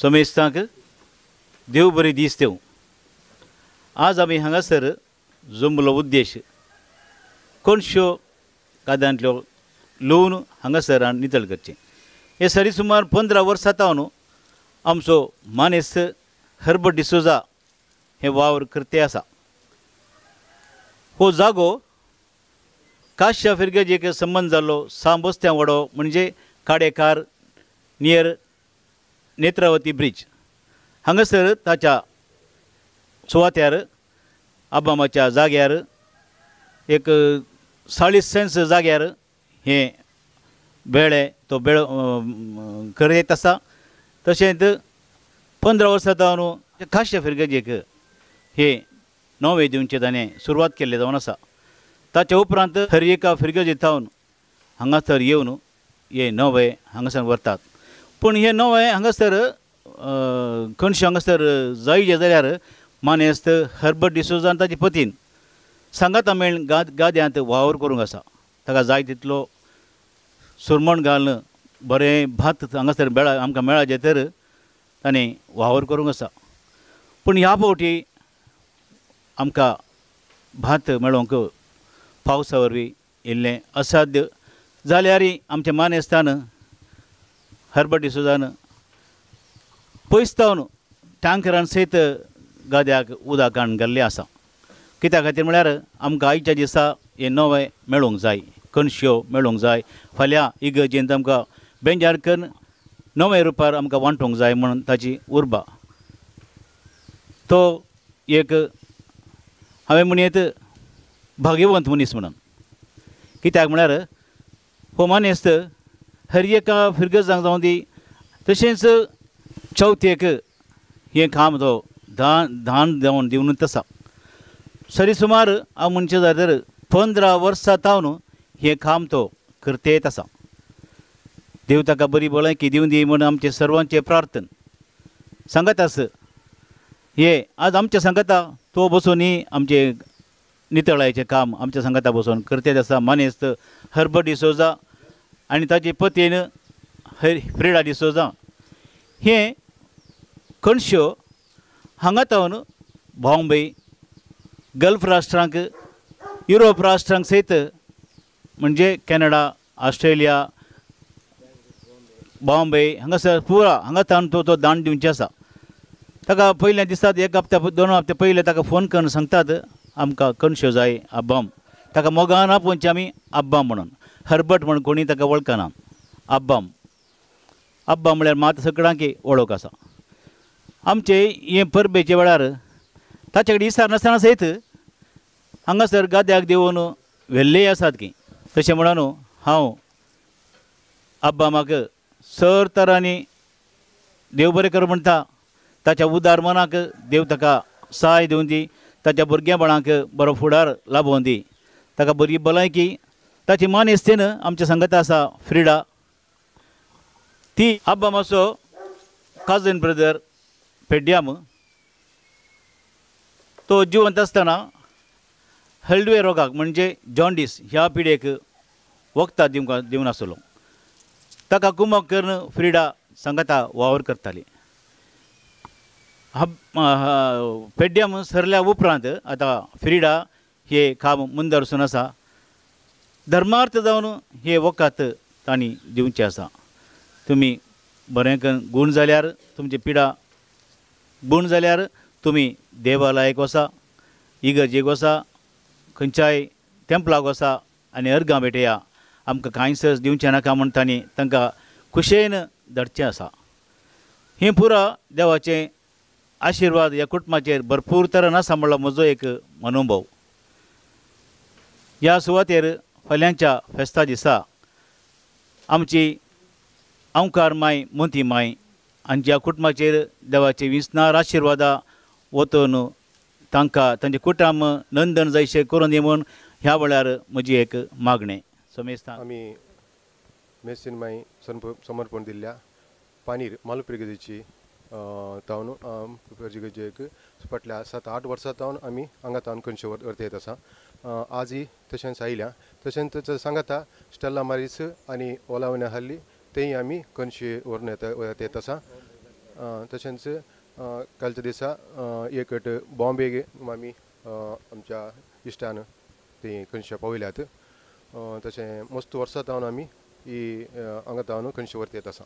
समेस्तांक देव बरी दीस देव. आज आमी हांगासर जमलो उद्देश कोणश्यो काद्यांतल्यो लोवन हांगासर नितळ करचे. हे सरी सुमार 15 वर्सां जावन आमचो मानेस्त हर्बर्ट डिसोजा हे वावर करते आसा. हो जागो काश्या फिरगेजेक संबंध जाल्लो सांबस्त्या वडो म्हणजे काडेकार नियर नेत्रावती ब्रिज हांगासर ताच्या सुवात्यार आबामाच्या जाग्यार एक 40 सेंस जाग्यार हे बेळे तो बेळ करत आसा. तशेंच 15 वर्सां जावन काश्या फिरगेजेक हे नवे दिवचे ताणें सुरवात केल्ले जावन आसा. ताच्या उपरांत हर एका फिरगेजे थावन हांगासर येवन हे नवे हांगासर व्हरतात. पूण हे नवे हांगासर खंयचे हांगासर जायचे जाल्यार मानेस्त हर्बर्ट डिसोजा ताची पतीन सांगाता मेळून गाद्यांत वावर करूंक आसा. ताका जाय तितलो सुरमण घालून बरें भात हांगासर आमकां मेळाचे तर ताणें वावर करूंक आसा. पूण ह्या फावटी आमकां भात मेळोवंक पावसा वरवीं इल्लें असाध्य जाल्यारय आमच्या मानेस्तान हर्बर्ट डिसोजान पयसतावन टँकरान सयत गाद्याक उदक हाडून घाल्लें आसा. कित्या खातीर म्हळ्यार आमकां आयच्या दिसा हे नवे मेळोवंक जाय, कणश्यो मेळोवंक जाय. फाल्यां इगर्जेंत आमकां बेंजार करून नवे रुपार आमकां वांटोवंक जाय म्हणून ताची उर्बा. तो एक हांवें म्हणयत भाग्यवंत मनीस म्हणून. कित्याक म्हळ्यार हो मानेस्त हर एका फिरगेजांक जावं दी तशेंच चवथेक हें काम तो धान जावन दिवनूच आसा. सरी सुमार हांव म्हणचे जाल्यार 15 वर्सां जावन हें काम तो करतेत आसा. देव ताका बरी भलायकी दिवन दी म्हूण आमचे सर्वांचे प्रार्थन. सांगातास हे आज आमच्या सांगाता तो बसून आमचे नितळायेचें काम आमच्या सांगाता बसून करतेत आसा मानेस्त हर्बर्ट डिसोजा आनी ताची पतीन फ्रिडा डिसोजा. हे कणश्यो हांगा तावन बॉम्बे गल्फ राष्ट्रांक युरोप राष्ट्रांक सयत म्हणजे कॅनडा ऑस्ट्रेलिया बॉम्बे हांगासर पुरा हांगा तावन तो दान दिवचे आसा. ताका पयल्या दिसात 1 हप्त्या 2 हप्ते पयले ताका फोन करून सांगतात आमकां कणश्यो जाय आब्बाम. ताका मोगान आपोवचे आमी आब्बाम म्हणून. हर्बर्ट म्हणून कोणी ताका वळखना. आब्बाम आब्बा म्हळ्यार मात सकडांकी वळख आसा. आमचे हे परबेचे वेळार ताचे कडेन इसार नासतना सयत हांगासर गाद्याक देंवन व्हेल्लेय आसात की. तशें म्हणून हांव आब्बामाक सर तरांनी देव बरें कर म्हणटा. ताच्या उदार मनाक देव ताका साय दिवन दी. ताच्या भुरग्याबाळांक बरो फुडार लाबोवन दी. ताका बरी भलायकी. ताची मानेस्तेन आमच्या सांगाता आसा फ्रिडा. ती आब्बामाचो काजन ब्रदर पेड्याम. तो जिवंत आसतना हळडुवे रोगाक म्हणजे जॉन्डिस ह्या पिडेक वखदां दिवन आसलो. ताका कुमक करून फ्रिडा सांगाता वावर करताली. पेड्याम सरल्या उपरांत आतां फ्रिडा हे काम मुंदर वचून आसा. धर्मार्थ जावन हे वखद तांणी दिवचें आसा. तुमी बरें गूण जाल्यार तुमची पिडा गूण जाल्यार तुमी देवालयाक वचा, इगर्जेक वचा, खंयच्याय टेंपलाक वचा आनी अर्गां भेटया. आमकां कांयच दिवचें नाका म्हूण तांणी तांकां खुशेन धाडचें आसा. हें पुरा देवाचें आशिर्वाद ह्या कुटुंबाचेर भरपूर तरान आसा म्हणलो म्हजो एक अनुभव. ह्या सुवातेर फाल्यांच्या फेस्ता दिसा आमची अंकार माय मोती माय हांच्या कुटुंबाचेर देवाचे विस्नार आशिर्वादा वतून तांकां तांचे कुटुंब नंदन जायशें करून दी म्हूण ह्या वेळार म्हजी एक मागणें. समेस्तां आमी मेसीन माय समर्पण दिल्ल्या पानीर मालू पिरगेजेची तावन पिरगेजेक फाटल्या 7-8 वर्सां तावन आमी हांगा तावन कणश्यो व्हरता येत आसा. आजय तशेंच आयल्या. तशेंच सांगाता स्टेला मारीस आनी ओलावण्या हाल्ली तेय आमी कणशे व्हरून येत आसा. तशेंच कालच्या दिसा एक बॉम्बे आमी आमच्या इश्टान ती कणशे पावयल्यात तशें मस्त वर्सां जावन आमी ही हांगा जावन कणशे व्हरता येत आसा